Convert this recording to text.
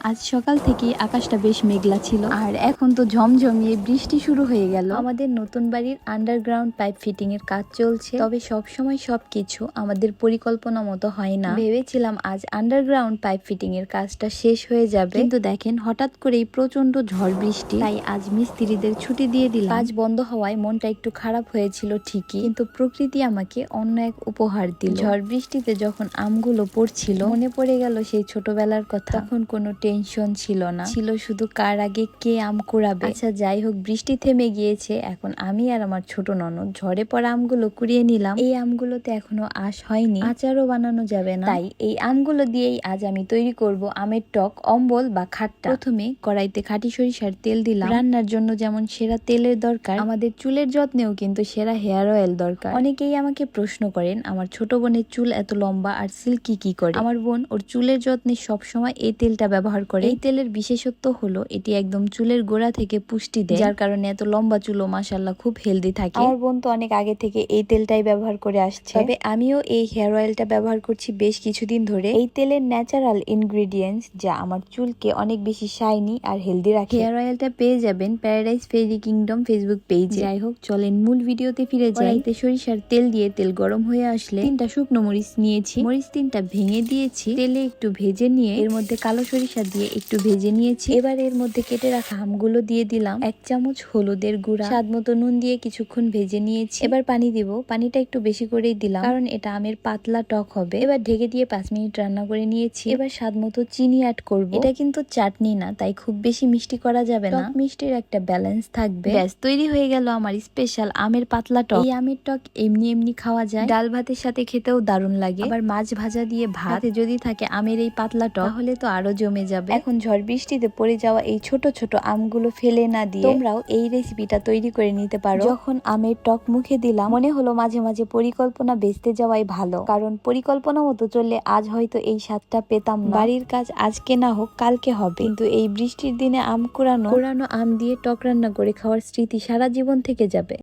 আজ সকাল থেকে আকাশটা বেশ মেঘলা ছিল আর এখন তো ঝমঝমিয়ে বৃষ্টি শুরু হয়ে গেল। আমাদের নতুন বাড়ির আন্ডারগ্রাউন্ড পাইপ ফিটিং এর কাজ চলছে, তবে সব সময় সবকিছু আমাদের পরিকল্পনা মতো হয় না। ভেবেছিলাম আজ আন্ডারগ্রাউন্ড পাইপ ফিটিং এর কাজটা শেষ হয়ে যাবে, কিন্তু দেখেন হঠাৎ করেই প্রচন্ড ঝড় বৃষ্টি, তাই আজ মিস্ত্রিদের ছুটি দিয়ে দিলাম। কাজ বন্ধ হওয়ায় মনটা একটু খারাপ হয়েছিল ঠিকই, কিন্তু প্রকৃতি আমাকে অন্য এক উপহার দিল। ঝড় বৃষ্টিতে যখন আমগুলো পড়ছিল মনে পড়ে গেল সেই ছোটবেলার কথা। তখন কোনো টেনশন ছিল না, ছিল শুধু কার আগে কে আম কুড়াবে। আচ্ছা যাই হোক, বৃষ্টি থেমে গিয়েছে, এখন আমি আর আমার ছোট ননদ ঝড়ে পড়া আমগুলো কুড়িয়ে নিলাম। এই আমগুলোতে এখনো আঁশ হয়নি, আচারও বানানো যাবে না, তাই এই আমগুলো দিয়েই আজ আমি তৈরি করব আমের টক, অম্বল বা খাট্টা। প্রথমে কড়াইতে খাঁটি সরিষার তেল দিলাম। রান্নার জন্য যেমন সেরা তেলের দরকার, আমাদের চুলের যত্নেও কিন্তু সেরা হেয়ার অয়েল দরকার। অনেকেই আমাকে প্রশ্ন করেন আমার ছোট বোনের চুল এত লম্বা আর সিল্কি কি করে। আমার বোন ওর চুলের যত্নে সবসময় এই তেলটা ব্যবহার করে। এই তেলের বিশেষত্ব হলো এটি একদম চুলের গোড়া থেকে পুষ্টি দেয়, যার কারণে এত লম্বা চুলও মাশাআল্লাহ খুব হেলদি থাকে। আমার বোন তো অনেক আগে থেকে এই তেলটাই ব্যবহার করে আসছে, তবে আমিও এই হেয়ার অয়েলটা ব্যবহার করছি বেশ কিছুদিন ধরে। এই তেলের ন্যাচারাল ইনগ্রেডিয়েন্টস যা আমার চুলকে অনেক বেশি শাইনি আর হেলদি রাখে। হেয়ার অয়েলটা পেয়ে যাবেন প্যারাডাইস ফেরি কিংডম ফেসবুক পেজে। যাই হোক, চলেন মূল ভিডিওতে ফিরে যাই। কড়াইতে সরিষার তেল দিয়ে তেল গরম হয়ে আসলে 3টা শুকনো মরিচ নিয়েছি, মরিচ 3টা ভেঙে দিয়েছি। তেলে একটু ভেজে নিয়ে এর মধ্যে কালো সরিষা দিয়ে একটু ভেজে নিয়েছি। এবার এর মধ্যে কেটে রাখা আমগুলো দিয়ে দিলাম। 1 চামচ হলুদের গুঁড়া, স্বাদ মতো নুন দিয়ে কিছুক্ষণ ভেজে নিয়েছি। এবার পানি দিব, পানিটা একটু বেশি করেই দিলাম কারণ এটা আমের পাতলা টক হবে। এবার ঢেকে দিয়ে 5 মিনিট রান্না করে নিয়েছি। এবার স্বাদ মতো চিনি অ্যাড করব। এটা কিন্তু চাটনি না, তাই খুব বেশি মিষ্টি করা যাবে না, টক মিষ্টির একটা ব্যালেন্স থাকবে। ব্যাস তৈরি হয়ে গেল আমার স্পেশাল আমের পাতলা টক। এই আমের টক এমনি এমনি খাওয়া যায়, ডাল ভাতের সাথে খেতেও দারুণ লাগে। আবার মাছ ভাজা দিয়ে ভাতে যদি থাকে আমের এই পাতলা টক, তাহলে তো আরো জমে যাবে। এখন ঝড় বৃষ্টিতে পড়ে যাওয়া এই ছোট ছোট আমগুলো ফেলে না দিয়ে তোমরাও এই রেসিপিটা তৈরি করে নিতে পারো। যখন আমের টক মুখে দিলাম মনে হলো মাঝে মাঝে পরিকল্পনা বেঁচতে যাওয়াই ভালো, কারণ পরিকল্পনা মতো চললে আজ হয়তো এই স্বাদটা পেতাম না। বাড়ির কাজ আজকে না হোক কালকে হবে, কিন্তু এই বৃষ্টির দিনে আম কুড়ানো আম দিয়ে টক রান্না করে খাওয়ার স্মৃতি সারা জীবন থেকে যাবে।